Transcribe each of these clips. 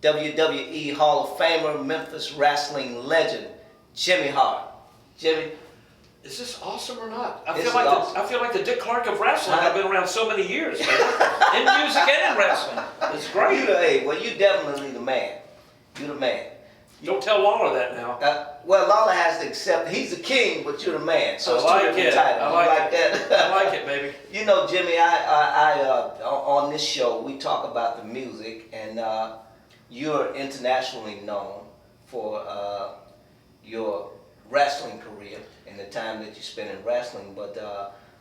WWE Hall of Famer, Memphis wrestling legend, Jimmy Hart. Jimmy, is this awesome or not? I feel like the Dick Clark of wrestling. I've been around so many years, man. In music and in wrestling. It's great. You definitely the man. You're the man. Don't tell Lawler that now. Well, Lawler has to accept he's the king, but you're the man. So it's two different titles. I like that. I like it, baby. You know, Jimmy, on this show we talk about the music, and you're internationally known for your wrestling career and the time that you spent in wrestling. But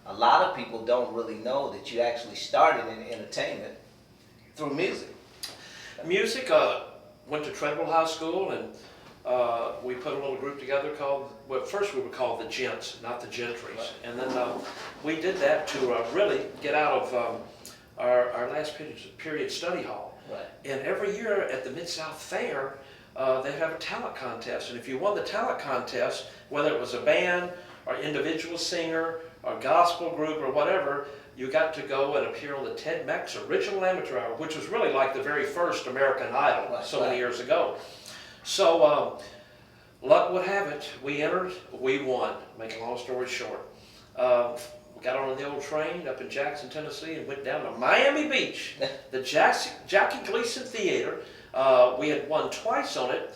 a lot of people don't really know that you actually started in entertainment through music. Music. Went to Treadwell High School, and we put a little group together called, well, first we were called the Gents, not the Gentrys. Right. And then we did that to really get out of our last period study hall. Right. And every year at the Mid-South Fair, they have a talent contest. And if you won the talent contest, whether it was a band or individual singer or gospel group or whatever, you got to go and appear on the Ted Mack's Original Amateur Hour, which was really like the very first American Idol many years ago. So, luck would have it, we entered, we won, make a long story short. We got on the old train up in Jackson, Tennessee, and went down to Miami Beach, the Jackie Gleason Theater. We had won twice on it.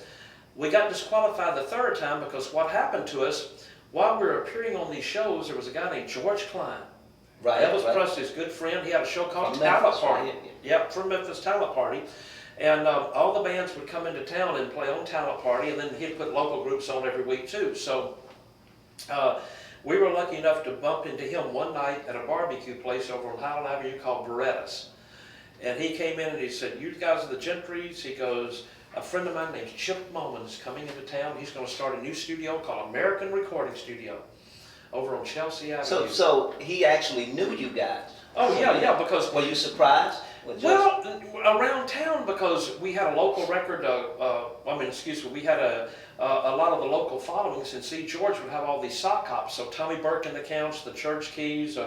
We got disqualified the third time because what happened to us, while we were appearing on these shows, there was a guy named George Klein. Elvis Presley's good friend. He had a show called Talent Party. Yep, from Memphis Talent Party. And all the bands would come into town and play on Talent Party, and then he'd put local groups on every week too. So we were lucky enough to bump into him one night at a barbecue place over on Highland Avenue called Beretta's. And he came in and he said, "You guys are the Gentrys." He goes, "A friend of mine named Chip Moman is coming into town. He's going to start a new studio called American Recording Studio over on Chelsea Avenue." So he actually knew you guys. Oh yeah, because... Were you surprised? Well, around town, because we had a local record, we had a lot of the local followings, and see, George would have all these sock hops. So Tommy Burke and the Counts, the Church Keys,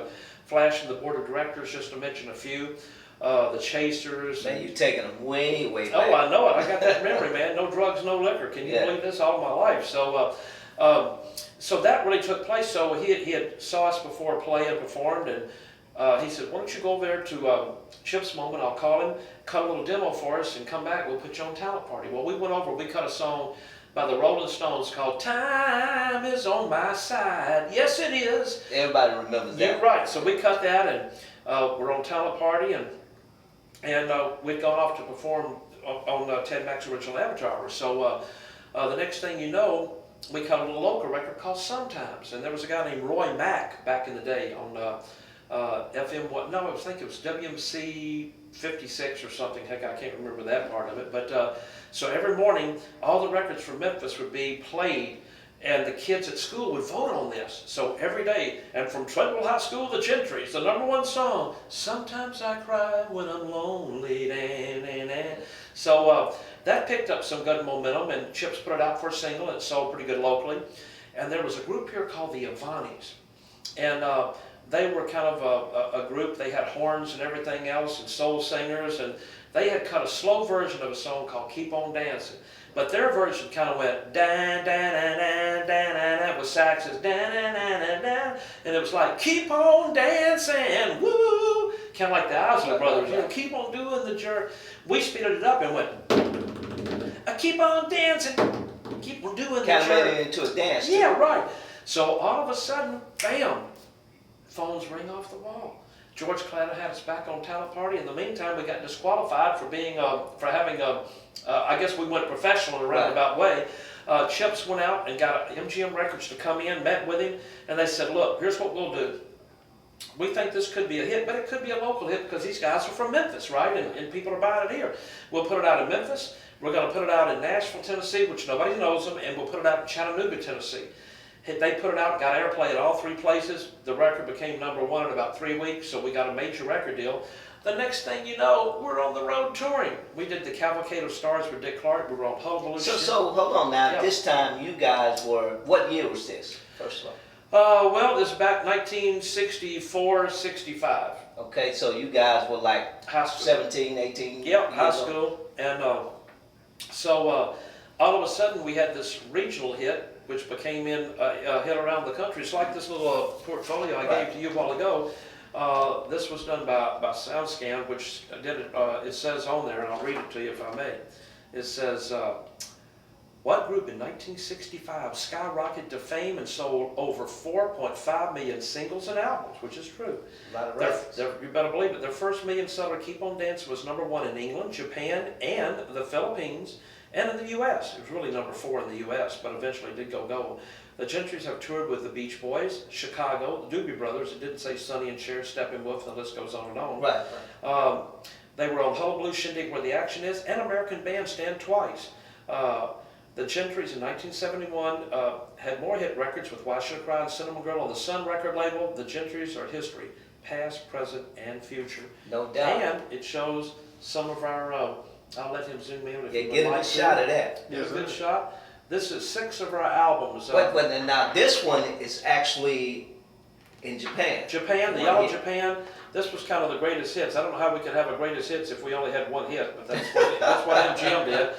Flash and the Board of Directors, just to mention a few, the Chasers. Man, you're taking them way back. Oh, I know it. I got that memory, man. No drugs, no liquor. Can you believe this? All my life. So, so that really took place. So he had saw us before play and performed, and he said, "Why don't you go over there to Chip's Moment? I'll call him, cut a little demo for us, and come back. We'll put you on Talent Party." Well, we went over. We cut a song by the Rolling Stones called "Time Is on My Side." Yes, it is. Everybody remembers that. You're right. So we cut that, and we're on Talent Party, and we'd gone off to perform on Ted Mack's Original Amateur Hour. So the next thing you know, we cut a little local record called Sometimes, and there was a guy named Roy Mack back in the day on FM. I think it was WMC 56 or something. Heck, I can't remember that part of it. But so every morning, all the records from Memphis would be played, and the kids at school would vote on this. So every day, and from Treadwell High School, the Gentrys, the #1 song, "Sometimes I Cry When I'm Lonely." So that picked up some good momentum, and Chips put it out for a single, and it sold pretty good locally. And there was a group here called the Ivanis, and they were kind of a group. They had horns and everything else, and soul singers, and they had cut a slow version of a song called "Keep On Dancing." But their version kind of went dan dan dan dan dan with saxes dan dan dan dan, and it was like "Keep on dancing, woo," kind of like the Isley Brothers. You know, keep on doing the jerk. We speeded it up and went, "Keep on dancing, keep on doing the jerk." Kind of made it into a dance. Yeah, right. So all of a sudden, bam, phones ring off the wall. George Klein had us back on Talent Party. In the meantime, we got disqualified for having I guess we went professional in a roundabout way. Chips went out and got MGM Records to come in, met with him, and they said, "Look, here's what we'll do. We think this could be a hit, but it could be a local hit because these guys are from Memphis, right? And people are buying it here. We'll put it out in Memphis. We're going to put it out in Nashville, Tennessee, which nobody knows them, and we'll put it out in Chattanooga, Tennessee." They put it out, got airplay at all three places. The record became #1 in about 3 weeks, so we got a major record deal. The next thing you know, we're on the road touring. We did the Cavalcade of Stars with Dick Clark. We were on Hullabaloo. So hold on now. Yeah. This time you guys were, what year was this, first of all? Well, this is back 1964, 65. Okay, so you guys were like high school. 17, 18? Yep, high school. And So all of a sudden we had this regional hit, which became a hit around the country. It's like this little portfolio I gave to you a while ago. This was done by SoundScan, which did it. It says on there, and I'll read it to you if I may. It says, what group in 1965 skyrocketed to fame and sold over 4.5 million singles and albums, which is true. A lot of records. You better believe it. Their first million seller, Keep On Dancing, was #1 in England, Japan, and the Philippines, and in the U.S. It was really #4 in the U.S., but eventually did go gold. The Gentrys have toured with the Beach Boys, Chicago, the Doobie Brothers. It didn't say Sonny and Cher, Steppenwolf, the list goes on and on. Right, right. They were on Hullabaloo Shindig, Where the Action Is, and American Bandstand twice. The Gentrys in 1971 had more hit records with Why Should I Cry and Cinnamon Girl on the Sun record label. The Gentrys are history, past, present, and future. No doubt. And it shows some of our, I'll let him zoom in if Yeah, you would get a like good shot of that. Get a good shot. This is 6 of our albums. But now this one is actually in Japan. Japan, the Yellow Japan. This was kind of the greatest hits. I don't know how we could have a greatest hits if we only had one hit, but that's what MGM did.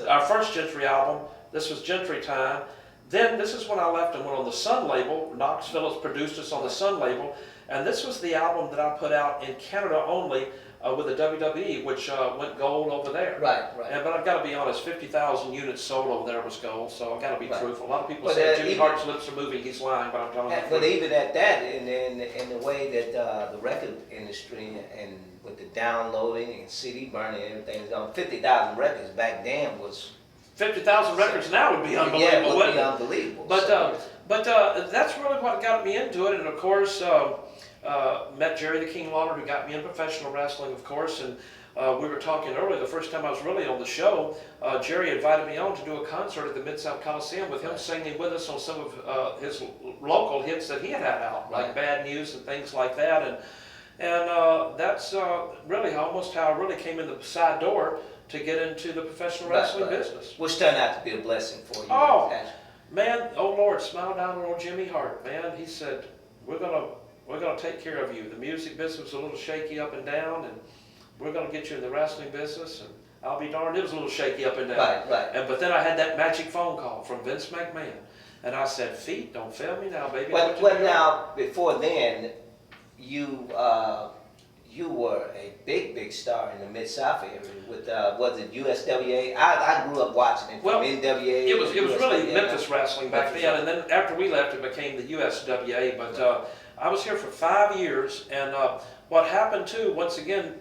Our first Gentry album, this was Gentry Time. Then this is when I left and went on the Sun label. Knox Phillips produced us on the Sun label. And this was the album that I put out in Canada only with the WWE, which went gold over there. Right, right. But I've got to be honest, 50,000 units sold over there was gold, so I've got to be truthful. A lot of people But, say Jimmy even, Hart's lips are moving, he's lying, but I'm telling you. But even at that, in the way that the record industry and with the downloading and CD burning and everything, 50,000 records back then was 50,000 records now would be unbelievable. Yeah, it would wouldn't be it? unbelievable. But that's really what got me into it, and of course, met Jerry the King Lawler, who got me into professional wrestling, of course, and we were talking earlier, the first time I was really on the show, Jerry invited me on to do a concert at the Mid-South Coliseum with him singing with us on some of his local hits that he had out, like Bad News and things like that, and that's really almost how I really came in the side door to get into the professional wrestling business. Which turned out to be a blessing for you. Oh, man, oh Lord, smile down on old Jimmy Hart, man. He said, we're gonna take care of you. The music business was a little shaky up and down, and we're gonna get you in the wrestling business, and I'll be darned, it was a little shaky up and down. Right. But then I had that magic phone call from Vince McMahon, and I said, feet, don't fail me now, baby. Well, now, before then, you were a big star in the Mid-South area with, was it USWA? I grew up watching it from NWA. It was really Memphis wrestling back then, and then after we left, it became the USWA, but I was here for 5 years, and what happened too, once again,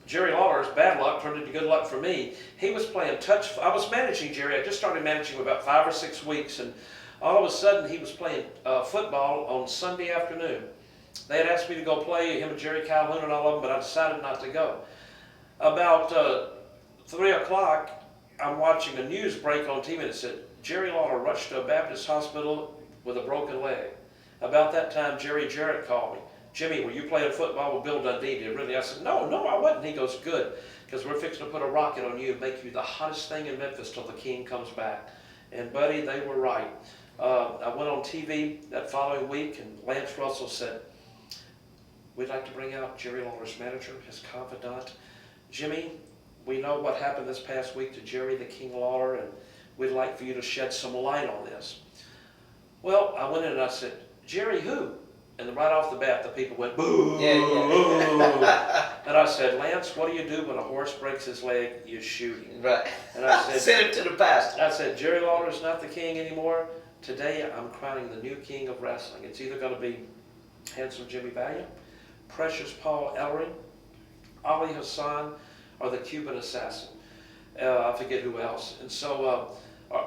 Jerry Lawler's bad luck turned into good luck for me. He was playing touch, I was managing Jerry, I just started managing him about 5 or 6 weeks, and all of a sudden he was playing football on Sunday afternoon. They had asked me to go play, him and Jerry Calhoun and all of them, but I decided not to go. About 3 o'clock, I'm watching a news break on TV and it said, Jerry Lawler rushed to a Baptist hospital with a broken leg. About that time, Jerry Jarrett called me. Jimmy, were you playing football with Bill Dundee? Did really? I said, no, I wasn't. He goes, good, because we're fixing to put a rocket on you and make you the hottest thing in Memphis till the king comes back. And buddy, they were right. I went on TV that following week and Lance Russell said, we'd like to bring out Jerry Lawler's manager, his confidant. Jimmy, we know what happened this past week to Jerry the King Lawler, and we'd like for you to shed some light on this. Well, I went in and I said, Jerry who? And right off the bat, the people went, boo, yeah. And I said, Lance, what do you do when a horse breaks his leg? You shoot him. Right. And I said, send him to the pastor. I said, Jerry Lawler is not the king anymore. Today, I'm crowning the new king of wrestling. It's either going to be Handsome Jimmy Valiant, Precious Paul Ellering, Ali Hassan, or the Cuban Assassin. I forget who else. And so,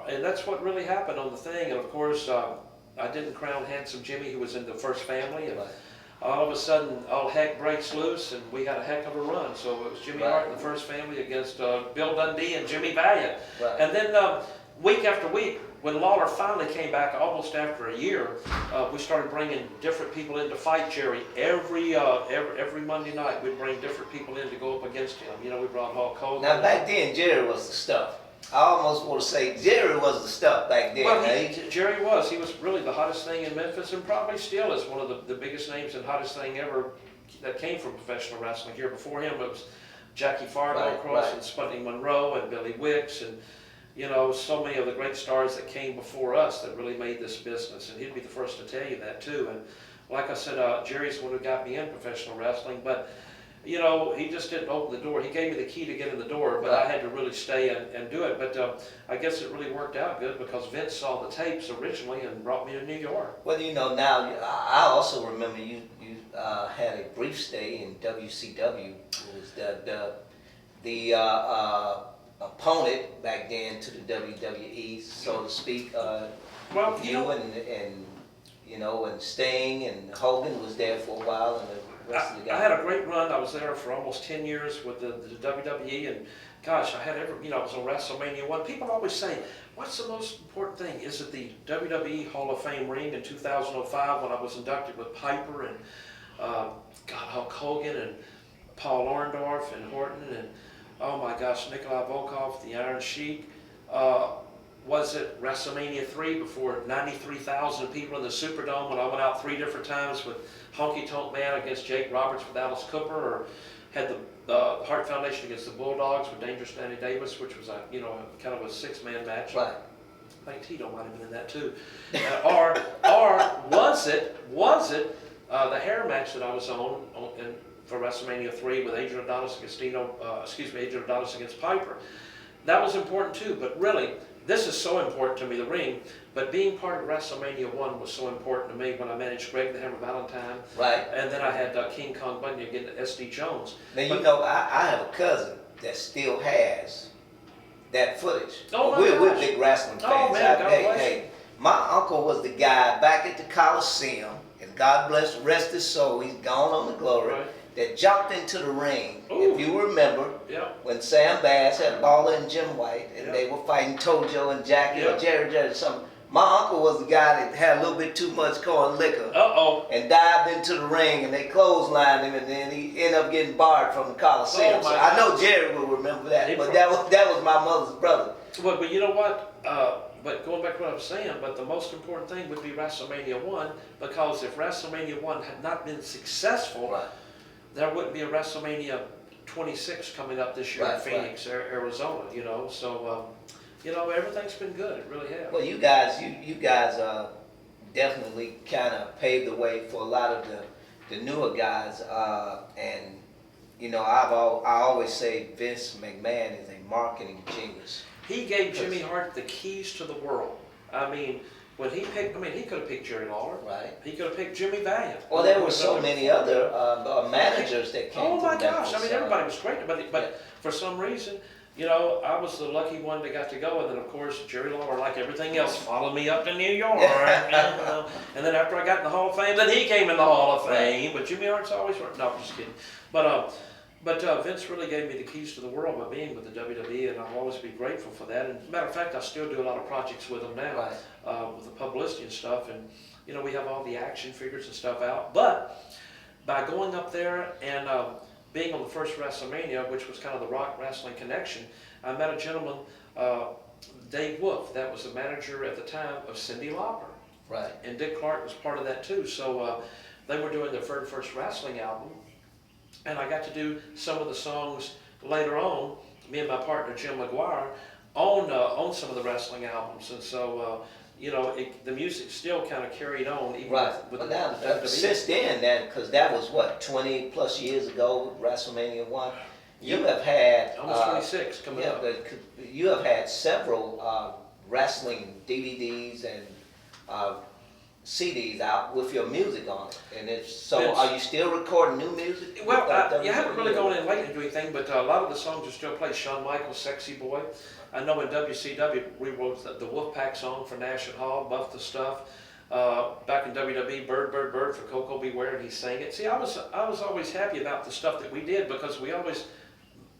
and that's what really happened on the thing. And of course, I didn't crown Handsome Jimmy, who was in the first family. And all of a sudden, all heck breaks loose, and we had a heck of a run. So it was Jimmy Hart in the first family against Bill Dundee and Jimmy Valiant. And then week after week, when Lawler finally came back, almost after a year, we started bringing different people in to fight Jerry. Every Monday night, we'd bring different people in to go up against him. You know, we brought Hulk Hogan. Now back then, Jerry was the stuff. I almost want to say Jerry was the stuff back then. Well, Jerry was. He was really the hottest thing in Memphis, and probably still is one of the biggest names and hottest thing ever that came from professional wrestling. Here before him, it was Jackie Fargo, Right, of course, right. and Sputnik Monroe and Billy Wicks, and you know, so many of the great stars that came before us that really made this business. And he'd be the first to tell you that too. And like I said, Jerry's the one who got me in professional wrestling, but you know, he just didn't open the door. He gave me the key to get in the door, but I had to really stay and do it. But I guess it really worked out good because Vince saw the tapes originally and brought me to New York. Well, you know, now I also remember you had a brief stay in WCW. Who was the opponent back then to the WWE, so to speak. Well, you and you know, and Sting and Hogan was there for a while, and the rest of the guys. I had a great run. I was there for almost 10 years with the WWE, and gosh, I was on WrestleMania 1. People always say, what's the most important thing? Is it the WWE Hall of Fame ring in 2005 when I was inducted with Piper and Hulk Hogan and Paul Orndorff and Horton and, oh my gosh, Nikolai Volkov, the Iron Sheik. Was it WrestleMania 3 before 93,000 people in the Superdome when I went out 3 different times with Honky Tonk Man against Jake Roberts with Alice Cooper, or had the Hart Foundation against the Bulldogs with Dangerous Danny Davis, which was kind of a 6-man match. Right. I think Tito might have been in that too. Or was it the hair match that I was on for WrestleMania 3 with Adrian Adonis against Piper? That was important too, but really, this is so important to me, the ring, but being part of WrestleMania 1 was so important to me when I managed Greg the Hammer Valentine. Right. And then I had King Kong Bundy against SD Jones. Now, you know, I have a cousin that still has that footage. Oh, my we're gosh. big wrestling fans. Oh, man, God bless you. My uncle was the guy back at the Coliseum, and God bless, rest his soul, he's gone on the glory, Right. that jumped into the ring. Ooh. If you remember, Yeah. when Sam Bass had Lawler and Jim White, and Yeah. they were fighting Tojo and Jackie Yeah. or Jerry something. My uncle was the guy that had a little bit too much corn liquor Uh-oh. and dived into the ring, and they clotheslined him, and then he ended up getting barred from the Coliseum. Oh, my So I know gosh. Jerry will remember that, He but probably- that was my mother's brother. But you know what? But going back to what I was saying, but the most important thing would be WrestleMania 1, because if WrestleMania 1 had not been successful, Right. there wouldn't be a WrestleMania 26 coming up this year in Right, Phoenix, Arizona, you know. So, everything's been good. It really has. Well, you guys definitely kind of paved the way for a lot of the newer guys, and you know, I always say Vince McMahon is a marketing genius. He gave Jimmy Hart the keys to the world. I mean, when he could have picked Jerry Lawler. Right. He could have picked Jimmy Valiant. Well, there were so many other managers that came. Oh to my Memphis, gosh! I mean, everybody was great, but for some reason, I was the lucky one that got to go, and then of course Jerry Lawler, like everything else, followed me up to New York. And then after I got in the Hall of Fame, then he came in the Hall of Fame. But Jimmy Hart's always worked. No, I'm just kidding. But Vince really gave me the keys to the world by being with the WWE, and I'll always be grateful for that. And matter of fact, I still do a lot of projects with him now, with the publicity and stuff. And we have all the action figures and stuff out. But by going up there and being on the first WrestleMania, which was kind of the Rock Wrestling connection, I met a gentleman, Dave Wolf, that was the manager at the time of Cyndi Lauper. Right. And Dick Clark was part of that too. So they were doing their very first wrestling album. And I got to do some of the songs later on, me and my partner Jim McGuire, on some of the wrestling albums. And so, the music still kind of carried on. Even with Well, the now, WWE. since then, because that was what, 20 plus years ago, WrestleMania 1, you have had Almost 26 coming up. But you have had several wrestling DVDs and CDs out with your music on it. And if so, are you still recording new music? Well, you haven't really gone in lately to do anything, but a lot of the songs are still played. Shawn Michaels, Sexy Boy. I know in WCW, we wrote the Wolfpack song for Nash and Hall, Buff the Stuff. Back in WWE, Bird, Bird, Bird for Coco Beware, and he sang it. See, I was always happy about the stuff that we did because we always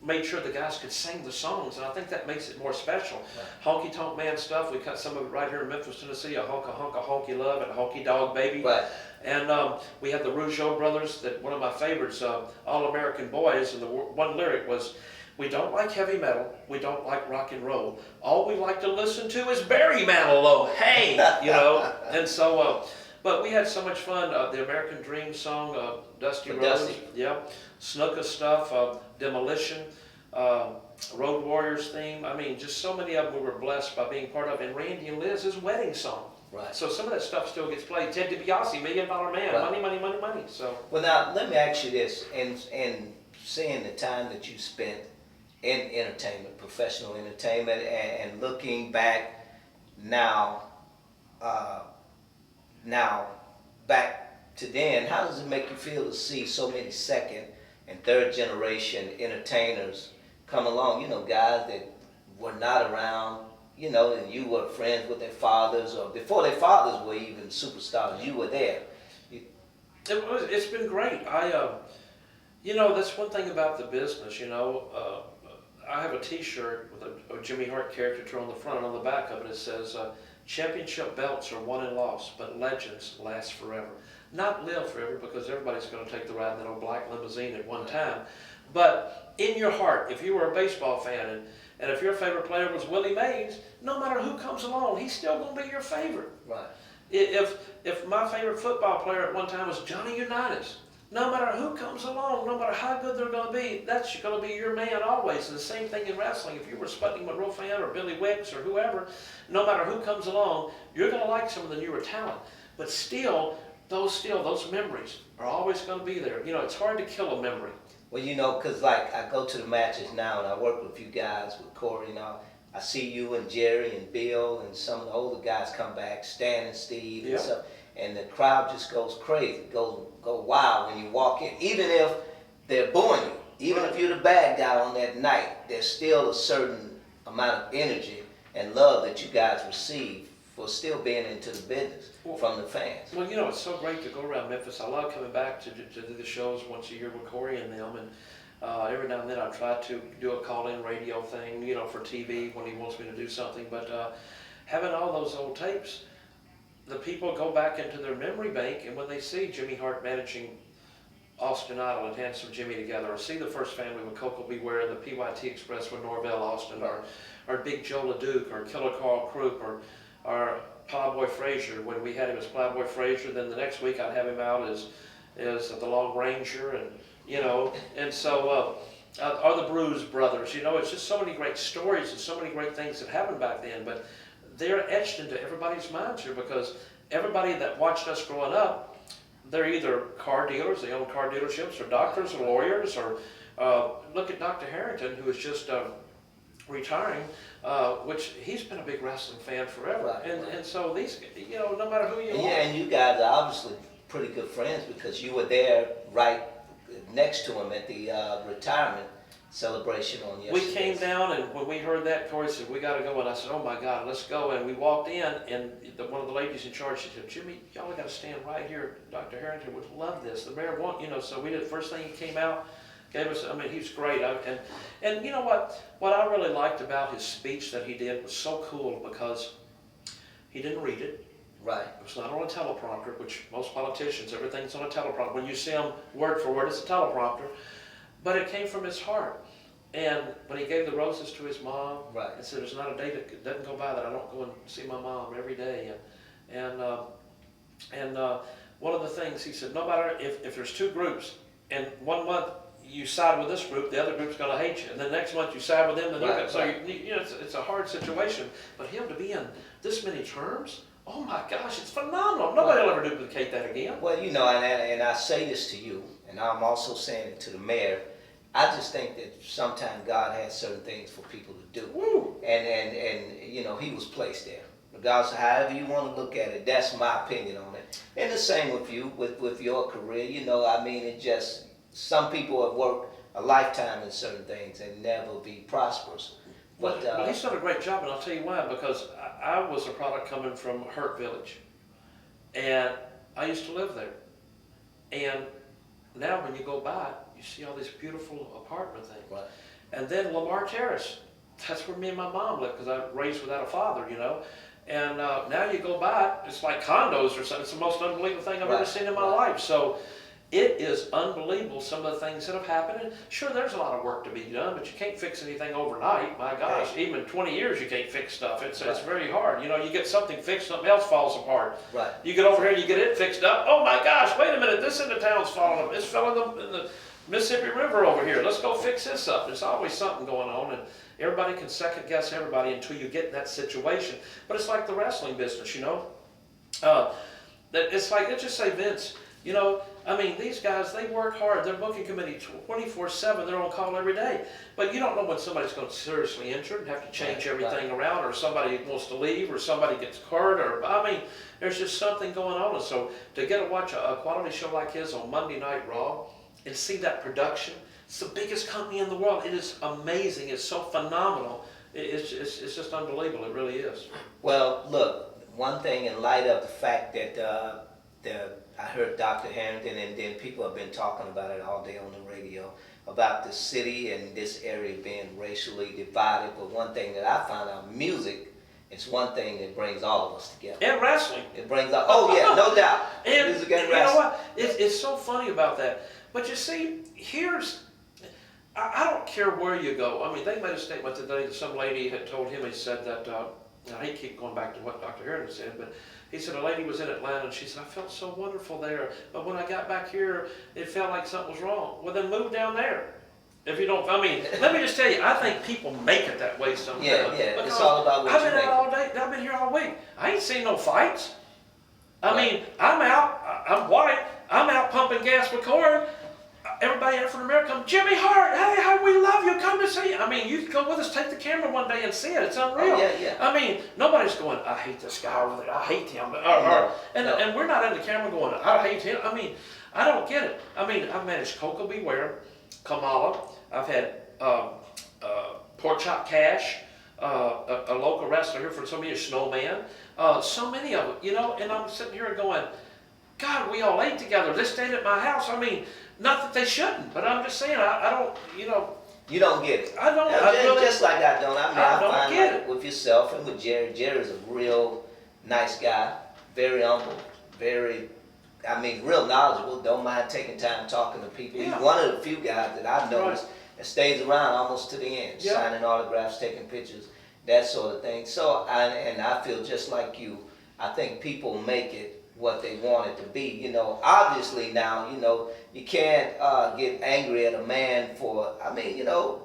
made sure the guys could sing the songs, and I think that makes it more special. Right. Honky Tonk Man stuff, we cut some of it right here in Memphis, Tennessee, a honky love and a honky dog baby. Right. And we had the Rougeau brothers, that one of my favorites, All American Boys, and the one lyric was, "We don't like heavy metal, we don't like rock and roll. All we like to listen to is Barry Manilow. Hey, And so, But we had so much fun. The American Dream song, Dusty For Rhodes, Dusty. yeah, Snuka stuff, Demolition, Road Warriors theme. I mean, just so many of them we were blessed by being part of. And Randy and Liz's wedding song. Right. So some of that stuff still gets played. Ted DiBiase, $1 Million Man, Right. money, money, money, money. So. Well, now let me ask you this: in seeing the time that you spent in entertainment, professional entertainment, and looking back now, now back to then, how does it make you feel to see so many second and third generation entertainers come along? You know, guys that were not around, you know, and you were friends with their fathers, or before their fathers were even superstars, you were there. It's been great. You know, that's one thing about the business, you know. I have a T-shirt with a Jimmy Hart caricature on the front, and on the back of it, it says, championship belts are won and lost, but legends last forever. Not live forever, because everybody's going to take the ride in that old black limousine at one time. But in your heart, if you were a baseball fan, and if your favorite player was Willie Mays, no matter who comes along, he's still going to be your favorite. Right. If my favorite football player at one time was Johnny Unitas, no matter who comes along, no matter how good they're going to be, that's going to be your man always. And the same thing in wrestling. If you were a Sputnik Monroe fan or Billy Wicks or whoever, no matter who comes along, you're going to like some of the newer talent. But still, those memories are always going to be there. You know, it's hard to kill a memory. Well, you know, because like I go to the matches now and I work with a few guys, with Corey and all. I see you and Jerry and Bill and some of the older guys come back, Stan and Steve and stuff, and the crowd just goes crazy, go wild when you walk in. Even if they're booing you, even if you're the bad guy on that night, there's still a certain amount of energy and love that you guys receive for still being into the business from the fans. Well, you know, it's so great to go around Memphis. I love coming back to do the shows once a year with Corey and them, and every now and then I try to do a call-in radio thing, you know, for TV when he wants me to do something. But having all those old tapes, the people go back into their memory bank, and when they see Jimmy Hart managing Austin Idol and Handsome Jimmy together, or see the First Family with Coco Beware and the PYT Express with Norvell Austin, or Big Joe LeDuc, or Killer Carl Krupp, or Plowboy Frazier, when we had him as Plowboy Frazier, then the next week I'd have him out as the Long Ranger, and you know, and so are the Bruise Brothers. You know, it's just so many great stories and so many great things that happened back then. But they're etched into everybody's minds here, because everybody that watched us growing up, they're either car dealers, they own car dealerships, or doctors, or lawyers, or look at Dr. Harrington, who is just retiring, which he's been a big wrestling fan forever. Right, and so these, you know, no matter who you are. Yeah, and you guys are obviously pretty good friends because you were there right next to him at the retirement celebration on yesterday. We came down, and when we heard that, Corey said, we got to go. And I said, oh my God, let's go. And we walked in, and one of the ladies in charge, she said, Jimmy, y'all got to stand right here. Dr. Harrington would love this. The mayor want, you know, so we did the first thing he came out, gave us, I mean, he's great. And you know what I really liked about his speech that he did was so cool, because he didn't read it. Right. It was not on a teleprompter, which most politicians, everything's on a teleprompter. When you see them word for word, it's a teleprompter. But it came from his heart. And when he gave the roses to his mom, right, and said, there's not a day that doesn't go by that I don't go and see my mom every day. And one of the things he said, no matter if there's two groups, and 1 month you side with this group, the other group's going to hate you. And then next month you side with them, the right, so right. You know, it's a hard situation. But him to be in this many terms, oh my gosh, it's phenomenal. Nobody will ever duplicate that again. Well, you know, and I say this to you, and I'm also saying it to the mayor. I just think that sometimes God has certain things for people to do. Woo. And you know, he was placed there. Regardless of however you want to look at it, that's my opinion on it. And the same with you, with your career. You know, I mean, it just, some people have worked a lifetime in certain things and never be prosperous. But well, he's done a great job, and I'll tell you why. Because I was a product coming from Hurt Village, and I used to live there. And now when you go by, you see all these beautiful apartment things. Right. And then Lamar Terrace, that's where me and my mom lived, because I was raised without a father, you know. And now you go by, it's like condos or something. It's the most unbelievable thing I've ever seen in my life. So It is unbelievable some of the things that have happened. And sure, there's a lot of work to be done, but you can't fix anything overnight. My gosh, even 20 years you can't fix stuff. It's very hard. You know, you get something fixed, something else falls apart. Right. You get over here and you get it fixed up. Oh my gosh, wait a minute, this end of town's falling up. It's fell in the Mississippi River over here. Let's go fix this up. There's always something going on, and everybody can second guess everybody until you get in that situation. But it's like the wrestling business, you know. That it's like, let's just say Vince, you know, I mean, these guys, they work hard. They're booking committee 24/7. They're on call every day. But you don't know when somebody's going to seriously injured and have to change everything around, or somebody wants to leave, or somebody gets hurt, or, I mean, there's just something going on. And so to get to watch a quality show like his on Monday Night Raw and see that production, it's the biggest company in the world. It is amazing. It's so phenomenal. It's just unbelievable. It really is. Well, look, one thing in light of the fact that I heard Dr. Harrington, and then people have been talking about it all day on the radio, about the city and this area being racially divided. But one thing that I found out, music is one thing that brings all of us together. And wrestling. It brings out, oh yeah, no doubt. And music and you know wrestling. what? It's so funny about that. But you see, I don't care where you go. I mean, they made a statement today that some lady had told him, he said that, I hate to keep going back to what Dr. Harrington said, but he said a lady was in Atlanta and she said, I felt so wonderful there, but when I got back here, it felt like something was wrong. Well, then move down there. If you don't, I mean, let me just tell you, I think people make it that way sometimes. Yeah, it's all about what I've you been make. out all day, I've been here all week. I ain't seen no fights. I mean, I'm white, I'm out pumping gas with Corey. Everybody out from America come, Jimmy Hart, hey, how we love you, come to see you. I mean, you can go with us, take the camera one day and see it. It's unreal. Oh, yeah. I mean, nobody's going, I hate this guy over there, I hate him. And we're not in the camera going, I hate him. I mean, I don't get it. I mean, I've managed Coco Beware, Kamala, I've had Pork Chop Cash, a local wrestler here for some years, Snowman, so many of them, you know, and I'm sitting here going, God, we all ate together. They stayed at my house. I mean, not that they shouldn't, but I'm just saying, I don't, you know. You don't get it. I don't. Just like I don't. I mean, I don't find get like it. with yourself and with Jerry. Jerry's a real nice guy, very humble, very, I mean, real knowledgeable. Don't mind taking time talking to people. Yeah. He's one of the few guys that I've noticed that stays around almost to the end, Yeah. signing autographs, taking pictures, that sort of thing. So, I feel just like you. I think people make it what they want it to be. You know, obviously now, you know, you can't get angry at a man for, I mean, you know,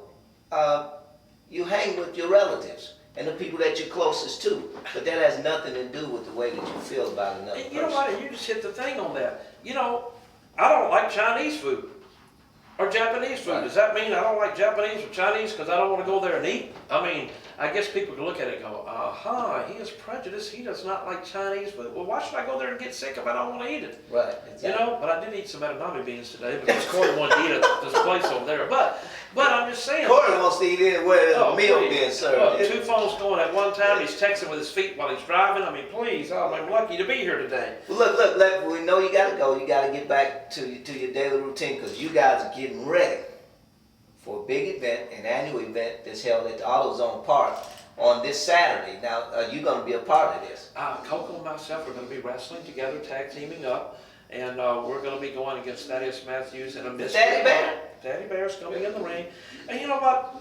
you hang with your relatives and the people that you're closest to, but that has nothing to do with the way that you feel about another person. You know what? You just hit the thing on that. You know, I don't like Chinese food or Japanese food. Right. Does that mean I don't like Japanese or Chinese because I don't want to go there and eat? I mean, I guess people can look at it and go, he is prejudiced. He does not like Chinese food. Well, why should I go there and get sick if I don't want to eat it? Right, exactly. You know, but I did eat some edamame beans today because Corey wanted to eat at this place over there. But I'm just saying. Corey wants to eat anywhere there's a meal please. being served. Two phones going at one time. He's texting with his feet while he's driving. I mean, please, I'm lucky to be here today. Well, look, we know you got to go. You got to get back to your daily routine because you guys are getting ready for a big event, an annual event that's held at the AutoZone Park on this Saturday. Now, are you going to be a part of this? Coco and myself are going to be wrestling together, tag teaming up, and we're going to be going against Thaddeus Matthews and a Miss Daddy Bear? Daddy Bear's going to be in the ring. And you know what?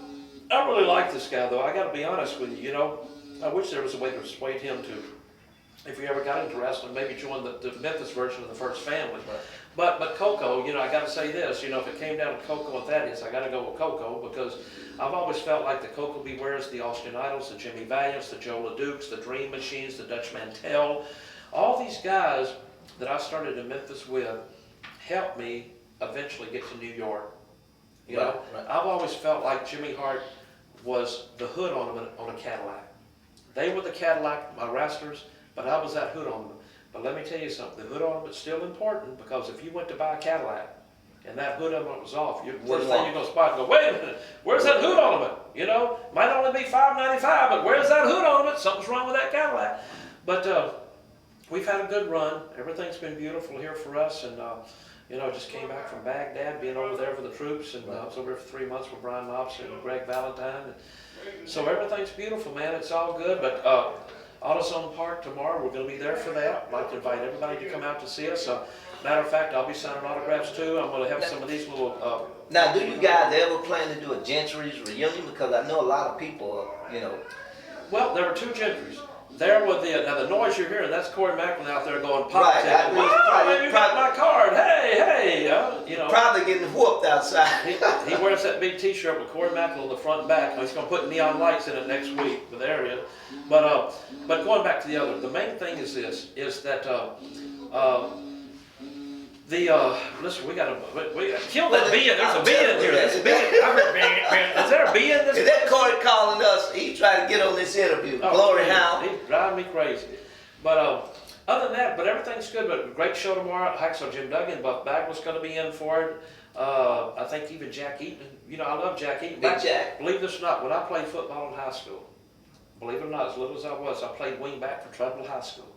I really like this guy, though. I got to be honest with you. You know, I wish there was a way to persuade him to, if he ever got into wrestling, maybe join the Memphis version of the First Family. Right. But Coco, you know, I got to say this, you know, if it came down to Coco and Thaddeus, I got to go with Coco because I've always felt like the Coco Bewares, the Austin Idols, the Jimmy Valiants, the Joe LeDukes, the Dream Machines, the Dutch Mantel, all these guys that I started in Memphis with helped me eventually get to New York. You know, I've always felt like Jimmy Hart was the hood ornament on a Cadillac. They were the Cadillac, my wrestlers, but I was that hood ornament. But let me tell you something, the hood ornament's still important because if you went to buy a Cadillac and that hood ornament was off, first thing you're going to spot and go, wait a minute, where's that hood ornament? You know, might only be $5.95, but where's that hood ornament? Something's wrong with that Cadillac. But we've had a good run. Everything's been beautiful here for us. And, you know, just came back from Baghdad, being over there for the troops. And I was over there for 3 months with Brian Lobster and Greg Valentine. And so everything's beautiful, man. It's all good. But AutoZone Park tomorrow. We're going to be there for that. I'd like to invite everybody to come out to see us. Matter of fact, I'll be signing autographs too. I'm going to have some of these little. Now, do you guys ever plan to do a Gentry's reunion? Because I know a lot of people, Well, there were two Gentrys. There were now the noise you're hearing, that's Corey Macklin out there going pop. Right, I mean, wow, you got my card. Hey, probably getting whooped outside. he wears that big T-shirt with Corey Macklin on the front and back. He's going to put neon lights in it next week. But there he is. But going back to the main thing is this: is that listen, we got to kill that bee. There's a bee in here. There's a bee. Is there a bee in this? Is that Corey calling us? He's trying to get on this interview. Glory Hound. He's driving me crazy. But other than that, but everything's good. But great show tomorrow. Hacksaw Jim Duggan, Buff Bagwell's going to be in for it. I think even Jack Eaton. I love Jack Eaton. Big Jack. Believe this or not, when I played football in high school, believe it or not, as little as I was, I played wing back for Treadwell High School.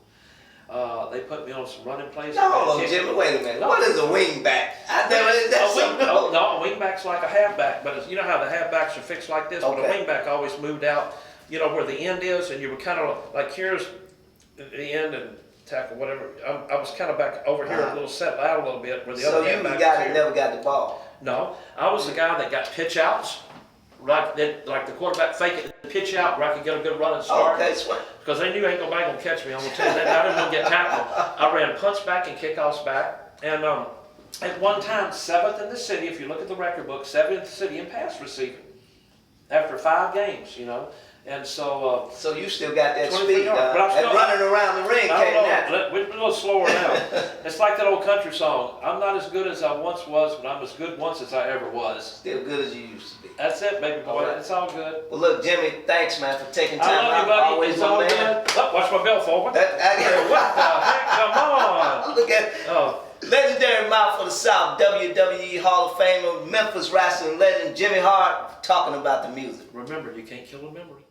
They put me on some running plays. No, hold on, Jimmy. Wait a minute. No. What is a wing back? A wing back's like a halfback, but you know how the halfbacks are fixed like this. Okay. But a wing back always moved out, where the end is, and you were kind of like here's the end and tackle whatever. I was kind of back over here, a little settled out a little bit, where the other halfback. So you the guy that never got the ball? No, I was the guy that got pitch outs. Like the quarterback fake it, pitch out where I could get a good run and start. Okay, sweet. Because they knew ain't nobody gonna catch me. I'm gonna tell you that. I didn't want to get tackled. I ran punts back and kickoffs back. And at one time, 7th in the city. If you look at the record book, 7th in the city in pass receiving. After 5 games, And so. So you still got that 23 speed, yards, but I'm still running around the ring. We're a little slower now. It's like that old country song. I'm not as good as I once was, but I'm as good once as I ever was. Still good as you used to be. That's it, baby boy. Right. It's all good. Well, look, Jimmy, thanks, man, for taking time I love out. you, buddy. Always It's my all man. good. Oh, watch my bell forward. What What the heck? Come on. Look at Oh. legendary mouth for the South, WWE Hall of Famer, Memphis wrestling legend Jimmy Hart, talking about the music. Remember, you can't kill a memory.